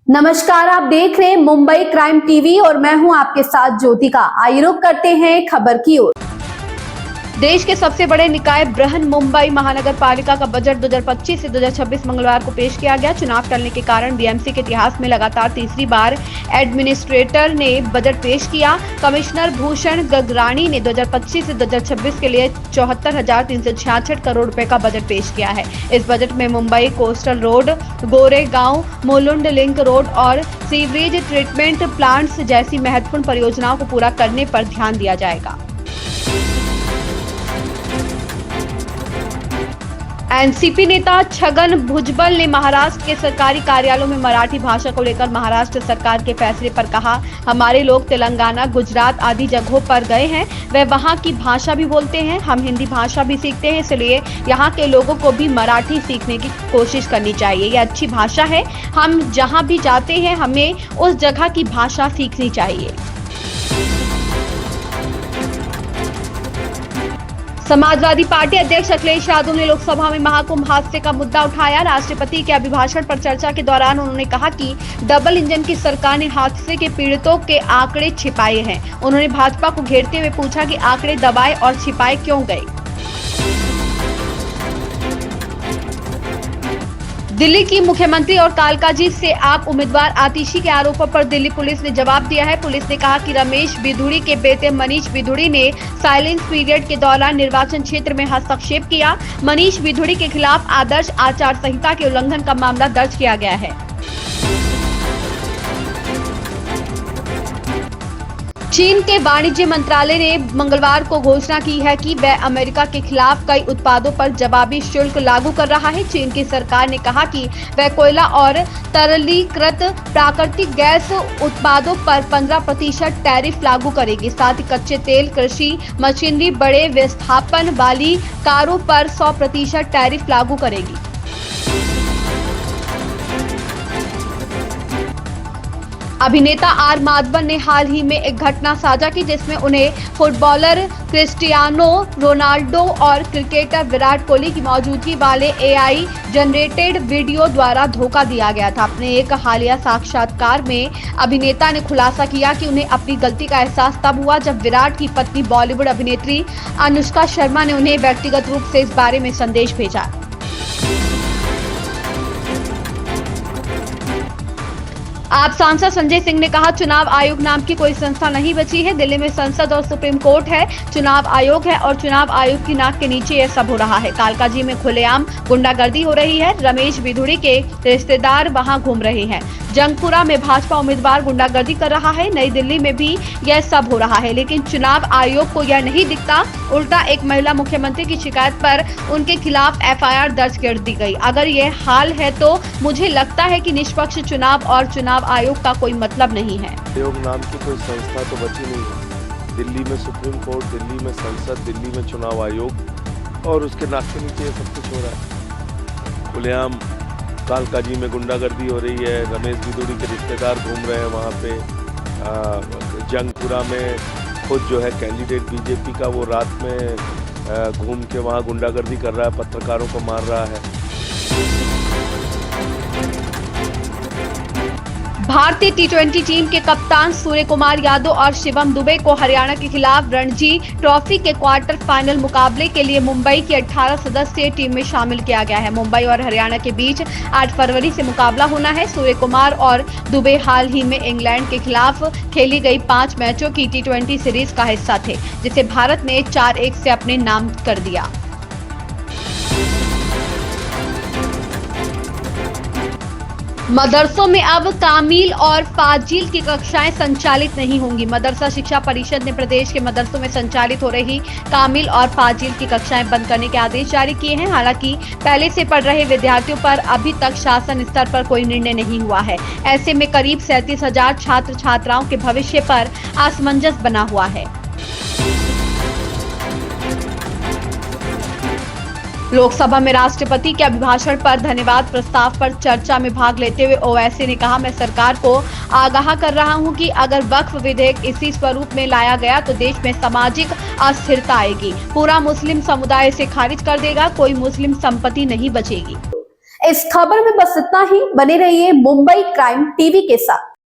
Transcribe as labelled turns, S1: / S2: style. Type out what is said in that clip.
S1: नमस्कार, आप देख रहे हैं मुंबई क्राइम टीवी और मैं हूं आपके साथ ज्योतिका। आइए रुक करते हैं खबर की ओर। देश के सबसे बड़े निकाय बृहन मुंबई महानगर पालिका का बजट 2025 से 2026 मंगलवार को पेश किया गया। चुनाव टलने के कारण बीएमसी के इतिहास में लगातार तीसरी बार एडमिनिस्ट्रेटर ने बजट पेश किया। कमिश्नर भूषण गगरानी ने 2025 से 2026 के लिए 74,366 करोड़ रुपए का बजट पेश किया है। इस बजट में Mumbai coastal road, Goregaon Mulund link road और सीवरेज ट्रीटमेंट प्लांट्स जैसी महत्वपूर्ण परियोजनाओं को पूरा करने पर ध्यान दिया जाएगा। एनसीपी नेता छगन भुजबल ने महाराष्ट्र के सरकारी कार्यालयों में मराठी भाषा को लेकर महाराष्ट्र सरकार के फैसले पर कहा, हमारे लोग तेलंगाना, गुजरात आदि जगहों पर गए हैं, वे वहां की भाषा भी बोलते हैं, हम हिंदी भाषा भी सीखते हैं, इसलिए यहाँ के लोगों को भी मराठी सीखने की कोशिश करनी चाहिए। ये अच्छी भाषा है, हम जहाँ भी जाते हैं हमें उस जगह की भाषा सीखनी चाहिए। समाजवादी पार्टी अध्यक्ष अखिलेश यादव ने लोकसभा में महाकुंभ हादसे का मुद्दा उठाया। राष्ट्रपति के अभिभाषण पर चर्चा के दौरान उन्होंने कहा कि डबल इंजन की सरकार ने हादसे के पीड़ितों के आंकड़े छिपाए हैं। उन्होंने भाजपा को घेरते हुए पूछा कि आंकड़े दबाए और छिपाए क्यों गए। दिल्ली की मुख्यमंत्री और कालकाजी से आप उम्मीदवार आतिशी के आरोपों पर दिल्ली पुलिस ने जवाब दिया है। पुलिस ने कहा कि रमेश बिधूड़ी के बेटे मनीष बिधूड़ी ने साइलेंस पीरियड के दौरान निर्वाचन क्षेत्र में हस्तक्षेप किया। मनीष बिधूड़ी के खिलाफ आदर्श आचार संहिता के उल्लंघन का मामला दर्ज किया गया है। चीन के वाणिज्य मंत्रालय ने मंगलवार को घोषणा की है कि वह अमेरिका के खिलाफ कई उत्पादों पर जवाबी शुल्क लागू कर रहा है। चीन की सरकार ने कहा कि वह कोयला और तरलीकृत प्राकृतिक गैस उत्पादों पर 15% टैरिफ लागू करेगी। साथ ही कच्चे तेल, कृषि मशीनरी, बड़े विस्थापन वाली कारों पर 100% टैरिफ लागू करेगी। अभिनेता आर माधवन ने हाल ही में एक घटना साझा की जिसमें उन्हें फुटबॉलर क्रिस्टियानो रोनाल्डो और क्रिकेटर विराट कोहली की मौजूदगी वाले एआई जनरेटेड वीडियो द्वारा धोखा दिया गया था। अपने एक हालिया साक्षात्कार में अभिनेता ने खुलासा किया कि उन्हें अपनी गलती का एहसास तब हुआ जब विराट की पत्नी बॉलीवुड अभिनेत्री अनुष्का शर्मा ने उन्हें व्यक्तिगत रूप से इस बारे में संदेश भेजा। आप सांसद संजय सिंह ने कहा, चुनाव आयोग नाम की कोई संस्था नहीं बची है। दिल्ली में संसद और सुप्रीम कोर्ट है, चुनाव आयोग है और चुनाव आयोग की नाक के नीचे यह सब हो रहा है। कालकाजी में खुलेआम गुंडागर्दी हो रही है। रमेश बिधूड़ी के रिश्तेदार वहां घूम रहे हैं। जंगपुरा में भाजपा उम्मीदवार गुंडागर्दी कर रहा है। नई दिल्ली में भी यह सब हो रहा है, लेकिन चुनाव आयोग को यह नहीं दिखता। उल्टा एक महिला मुख्यमंत्री की शिकायत पर उनके खिलाफ एफआईआर दर्ज कर दी गई। अगर यह हाल है तो मुझे लगता है कि निष्पक्ष चुनाव और चुनाव आयोग का कोई मतलब नहीं है।
S2: आयोग नाम की कोई संस्था तो बची नहीं है। दिल्ली में सुप्रीम कोर्ट, दिल्ली में संसद, दिल्ली में चुनाव आयोग और उसके नाक के नीचे सब कुछ हो रहा है। खुलेआम कालकाजी में गुंडागर्दी हो रही है। रमेश बिधूड़ी के रिश्तेदार घूम रहे हैं वहाँ पे। जंगपुरा में खुद जो है कैंडिडेट बीजेपी का, वो रात में घूम के वहाँ गुंडागर्दी कर रहा है, पत्रकारों को मार रहा है।
S1: भारतीय टी20 टीम के कप्तान सूर्य कुमार यादव और शिवम दुबे को हरियाणा के खिलाफ रणजी ट्रॉफी के क्वार्टर फाइनल मुकाबले के लिए मुंबई की 18 सदस्यीय टीम में शामिल किया गया है। मुंबई और हरियाणा के बीच 8 फरवरी से मुकाबला होना है। सूर्य कुमार और दुबे हाल ही में इंग्लैंड के खिलाफ खेली गई 5 मैचों की टी20 सीरीज का हिस्सा थे, जिसे भारत ने 4-1 से अपने नाम कर दिया। मदरसों में अब कामिल और फाजिल की कक्षाएं संचालित नहीं होंगी। मदरसा शिक्षा परिषद ने प्रदेश के मदरसों में संचालित हो रही कामिल और फाजिल की कक्षाएं बंद करने के आदेश जारी किए हैं। हालांकि पहले से पढ़ रहे विद्यार्थियों पर अभी तक शासन स्तर पर कोई निर्णय नहीं हुआ है। ऐसे में करीब 37,000 छात्र छात्राओं के भविष्य पर असमंजस बना हुआ है। लोकसभा में राष्ट्रपति के अभिभाषण पर धन्यवाद प्रस्ताव पर चर्चा में भाग लेते हुए ओवैसी ने कहा, मैं सरकार को आगाह कर रहा हूं कि अगर वक्फ विधेयक इसी स्वरूप में लाया गया तो देश में सामाजिक अस्थिरता आएगी। पूरा मुस्लिम समुदाय इसे खारिज कर देगा, कोई मुस्लिम संपत्ति नहीं बचेगी। इस खबर में बस इतना ही। बने रहिए मुंबई क्राइम टीवी के साथ।